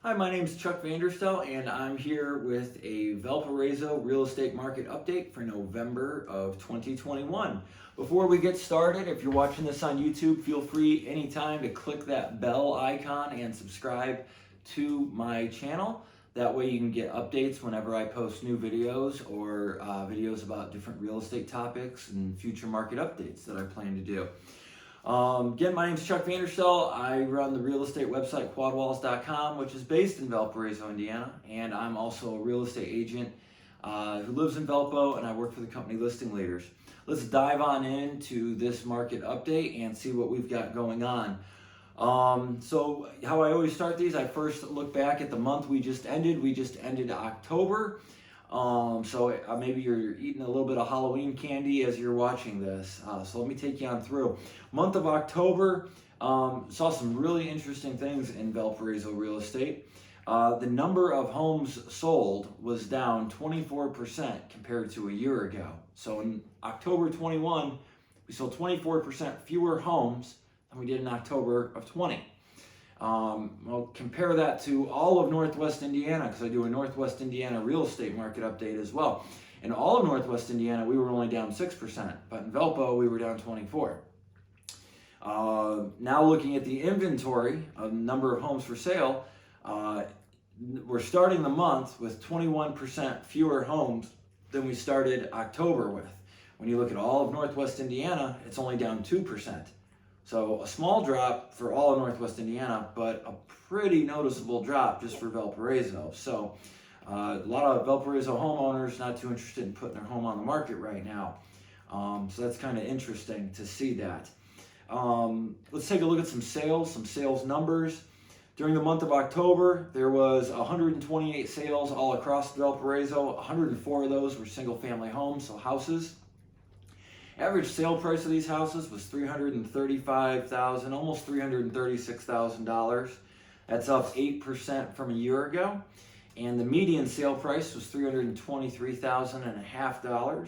Hi, my name is Chuck Vanderstel, and I'm here with a Valparaiso real estate market update for November of 2021. Before we get started, if you're watching this on YouTube, feel free anytime to click that bell icon and subscribe to my channel. That way you can get updates whenever I post new videos or videos about different real estate topics and future market updates that I plan to do. Again, my name is Chuck Vanderstel. I run the real estate website quadwalls.com, which is based in Valparaiso, Indiana, and I'm also a real estate agent who lives in Valpo, and I work for the company Listing Leaders. Let's dive on into this market update and see what we've got going on. So how I always start these, I first look back at the month we just ended. We just ended October. So maybe you're eating a little bit of Halloween candy as you're watching this. So let me take you on through. Month of October, saw some really interesting things in Valparaiso real estate. The number of homes sold was down 24% compared to a year ago. So in October 21, we sold 24% fewer homes than we did in October of 20. I'll compare that to all of Northwest Indiana, because I do a Northwest Indiana real estate market update as well. In all of Northwest Indiana, we were only down 6%, but in Valpo, we were down 24%. Now looking at the inventory of number of homes for sale, we're starting the month with 21% fewer homes than we started October with. When you look at all of Northwest Indiana, it's only down 2%. So a small drop for all of Northwest Indiana, but a pretty noticeable drop just for Valparaiso. So a lot of Valparaiso homeowners not too interested in putting their home on the market right now. So that's kind of interesting to see that. Let's take a look at some sales numbers. During the month of October, there was 128 sales all across Valparaiso. 104 of those were single family homes, so houses. Average sale price of these houses was $335,000, almost $336,000. That's up 8% from a year ago. And the median sale price was $323,500.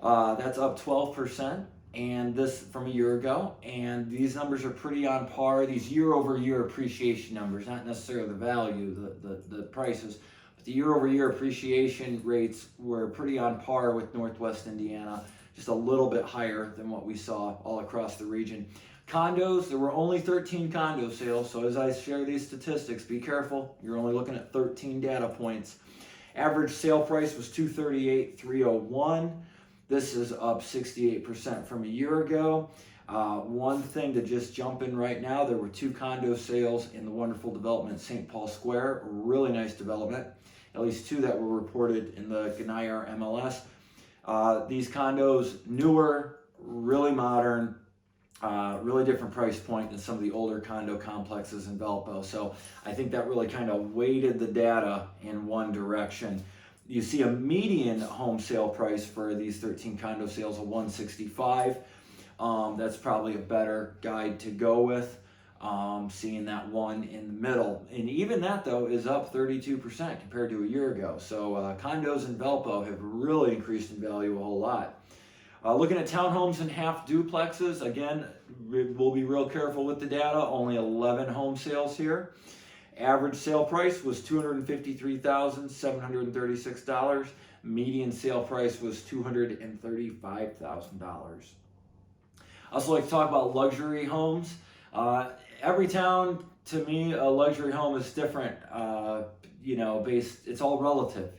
That's up 12%, and this from a year ago. And these numbers are pretty on par. These year-over-year appreciation numbers, not necessarily the value, the prices, but the year-over-year appreciation rates were pretty on par with Northwest Indiana. Just a little bit higher than what we saw all across the region. Condos, there were only 13 condo sales, so as I share these statistics, be careful. You're only looking at 13 data points. Average sale price was $238,301. This is up 68% from a year ago. One thing to just jump in right now, there were 2 condo sales in the wonderful development St. Paul Square, a really nice development, at least 2 that were reported in the Ganayar MLS. These condos, newer, really modern, really different price point than some of the older condo complexes in Valpo. So I think that really kind of weighted the data in one direction. You see a median home sale price for these 13 condo sales of $165,000. That's probably a better guide to go with. Seeing that one in the middle. And even that, though, is up 32% compared to a year ago. So condos in Valpo have really increased in value a whole lot. Looking at townhomes and half duplexes, again, we'll be real careful with the data. Only 11 home sales here. Average sale price was $253,736. Median sale price was $235,000. I also like to talk about luxury homes. Every town, to me, a luxury home is different, it's all relative,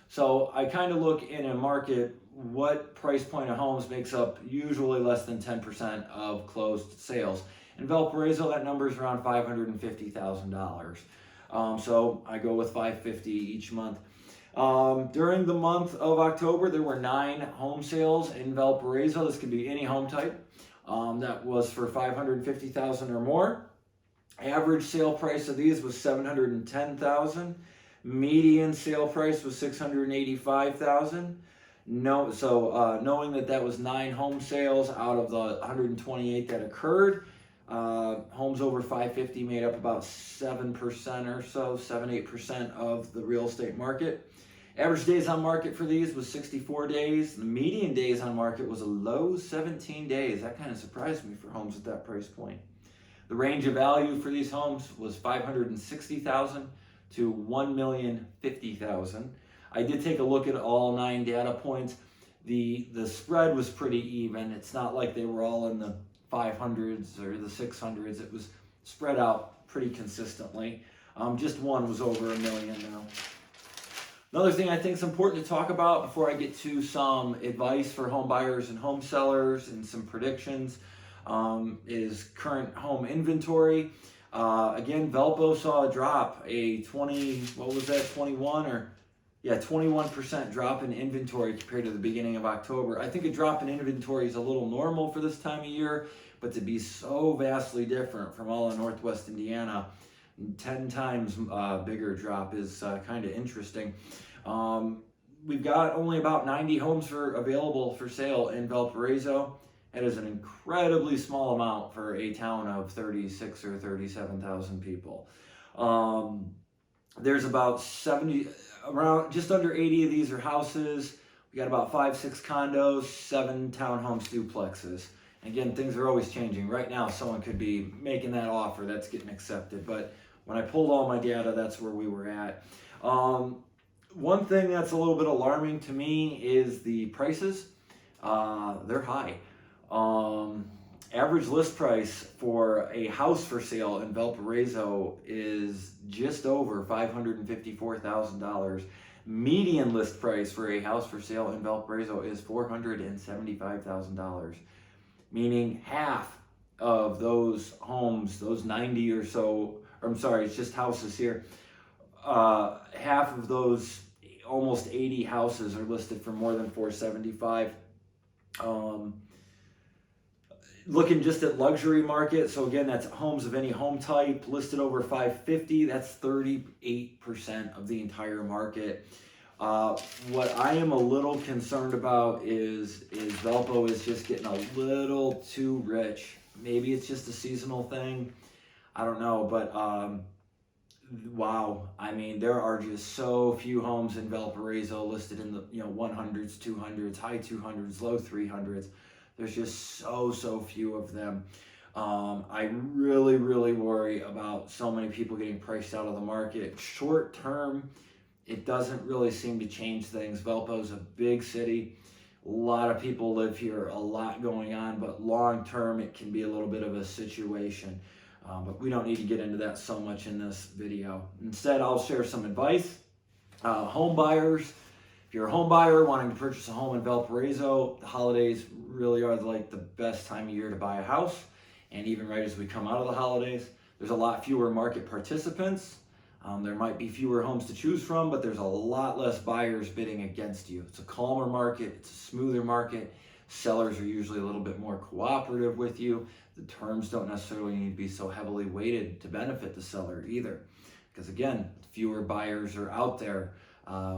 So I kind of look in a market, what price point of homes makes up usually less than 10% of closed sales. In Valparaiso, that number is around $550,000. So I go with $550,000 each month. During the month of October, there were 9 home sales in Valparaiso. This could be any home type. That was for $550,000 or more. Average sale price of these was $710,000. Median sale price was $685,000. Knowing that was 9 home sales out of the 128 that occurred, homes over $550,000 made up about 7% or so, 7-8% of the real estate market. Average days on market for these was 64 days. The median days on market was a low 17 days. That kind of surprised me for homes at that price point. The range of value for these homes was $560,000 to $1,050,000. I did take a look at all 9 data points. The spread was pretty even. It's not like they were all in the 500s or the 600s. It was spread out pretty consistently. Just one was over $1 million now. Another thing I think is important to talk about before I get to some advice for home buyers and home sellers and some predictions is current home inventory. Again, Valpo saw a drop, a 21% drop in inventory compared to the beginning of October. I think a drop in inventory is a little normal for this time of year, but to be so vastly different from all of Northwest Indiana, 10 times bigger drop is kind of interesting. We've got only about 90 homes available for sale in Valparaiso. It is an incredibly small amount for a town of 36 or 37,000 people. There's about just under 80 of these are houses. We got about 5-6 condos, 7 townhomes, duplexes. Again, things are always changing. Right now, someone could be making that offer that's getting accepted. But when I pulled all my data, that's where we were at. One thing that's a little bit alarming to me is the prices. They're high. Average list price for a house for sale in Valparaiso is just over $554,000. Median list price for a house for sale in Valparaiso is $475,000, meaning half of those homes, those 90 or so, it's just houses here, half of those almost 80 houses are listed for more than $475,000. Looking just at luxury market, so again, that's homes of any home type listed over $550,000. That's 38% of the entire market. What I am a little concerned about is Valpo is just getting a little too rich. Maybe it's just a seasonal thing. I don't know, but wow. I mean, there are just so few homes in Valparaiso listed in the 100s, 200s, high 200s, low 300s. There's just so few of them. I really worry about so many people getting priced out of the market. Short term, it doesn't really seem to change things. Valpo's a big city. A lot of people live here, a lot going on, but long term, it can be a little bit of a situation. But we don't need to get into that so much in this video. Instead, I'll share some advice. Home buyers, if you're a home buyer wanting to purchase a home in Valparaiso, the holidays really are like the best time of year to buy a house. And even right as we come out of the holidays, there's a lot fewer market participants. There might be fewer homes to choose from, but there's a lot less buyers bidding against you. It's a calmer market. It's a smoother market. Sellers are usually a little bit more cooperative with you. The terms don't necessarily need to be so heavily weighted to benefit the seller either. Because again, fewer buyers are out there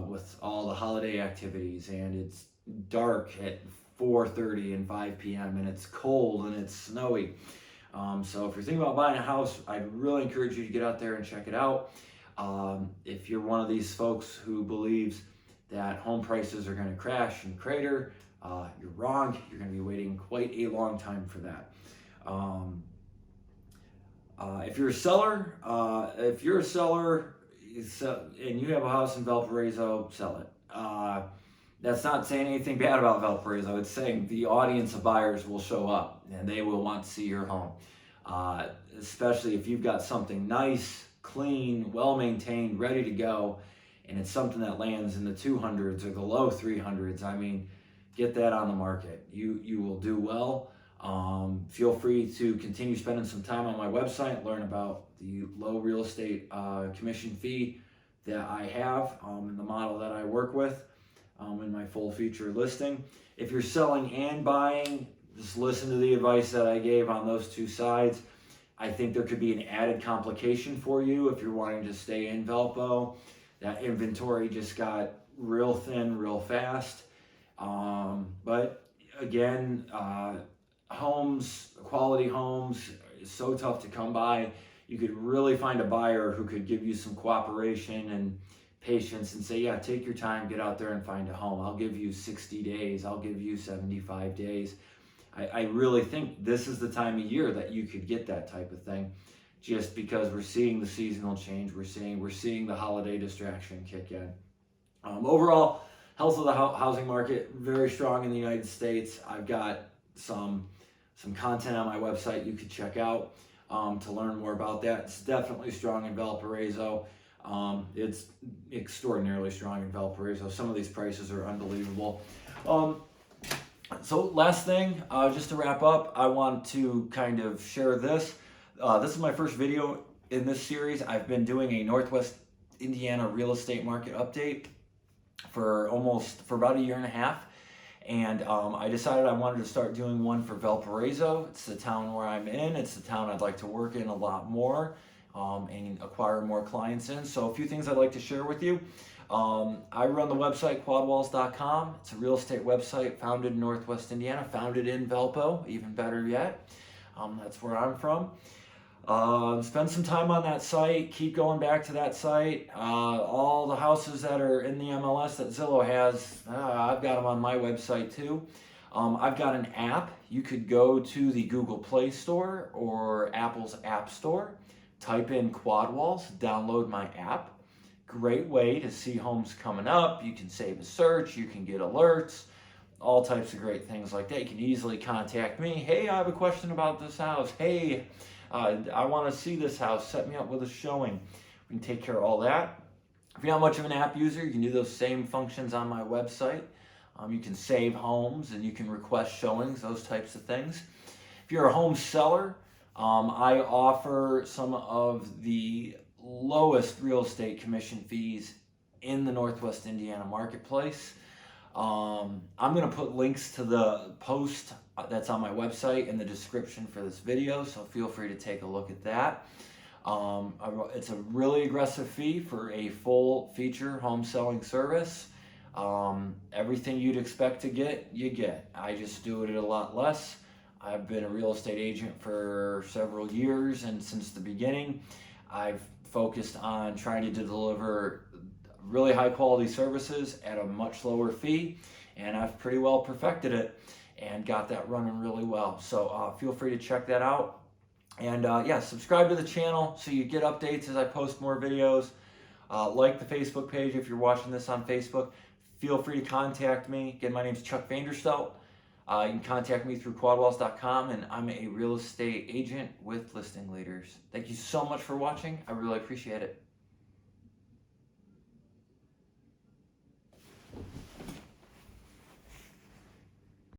with all the holiday activities, and it's dark at 4:30 and 5 p.m. and it's cold and it's snowy. So if you're thinking about buying a house, I'd really encourage you to get out there and check it out. If you're one of these folks who believes that home prices are going to crash and crater, you're wrong. You're going to be waiting quite a long time for that. If you're a seller, and you have a house in Valparaiso, sell it. That's not saying anything bad about Valparaiso. It's saying the audience of buyers will show up and they will want to see your home. Especially if you've got something nice, clean, well-maintained, ready to go, and it's something that lands in the 200s or the low 300s. I mean, get that on the market. You will do well. Feel free to continue spending some time on my website, learn about the low real estate commission fee that I have and the model that I work with in my full feature listing. If you're selling and buying, just listen to the advice that I gave on those two sides. I think there could be an added complication for you if you're wanting to stay in Valpo. That inventory just got real thin real fast. But again, quality homes is so tough to come by. You could really find a buyer who could give you some cooperation and patience and say, yeah, take your time, get out there and find a home. I'll give you 60 days. I'll give you 75 days. I really think this is the time of year that you could get that type of thing, just because we're seeing the seasonal change, we're seeing the holiday distraction kick in. Overall, health of the housing market very strong in the United States. I've got some content on my website you could check out to learn more about that. It's definitely strong in Valparaiso. It's extraordinarily strong in Valparaiso. Some of these prices are unbelievable. So last thing, just to wrap up, I want to kind of share this. This is my first video in this series. I've been doing a Northwest Indiana real estate market update for about a year and a half. And I decided I wanted to start doing one for Valparaiso. It's the town where I'm in. It's the town I'd like to work in a lot more and acquire more clients in. So a few things I'd like to share with you. I run the website quadwalls.com. It's a real estate website founded in Northwest Indiana, founded in Valpo, even better yet. That's where I'm from. Spend some time on that site. Keep going back to that site. All the houses that are in the MLS that Zillow has, I've got them on my website too. I've got an app. You could go to the Google Play Store or Apple's App Store, type in Quad Walls, download my app. Great way to see homes coming up. You can save a search, you can get alerts, all types of great things like that. You can easily contact me. Hey, I have a question about this house. Hey, I want to see this house. Set me up with a showing. We can take care of all that. If you're not much of an app user, you can do those same functions on my website. You can save homes and you can request showings, those types of things. If you're a home seller, I offer some of the lowest real estate commission fees in the Northwest Indiana marketplace. I'm going to put links to the post that's on my website in the description for this video, so feel free to take a look at that. It's a really aggressive fee for a full feature home selling service. Everything you'd expect to get, you get. I just do it at a lot less. I've been a real estate agent for several years, and since the beginning, I've focused on trying to deliver really high quality services at a much lower fee, and I've pretty well perfected it and got that running really well. So feel free to check that out, and yeah, subscribe to the channel so you get updates as I post more videos. Like the Facebook page if you're watching this on Facebook. Feel free to contact me. Again, my name's Chuck Vanderstelt. You can contact me through quadwalls.com, and I'm a real estate agent with Listing Leaders. Thank you so much for watching. I really appreciate it.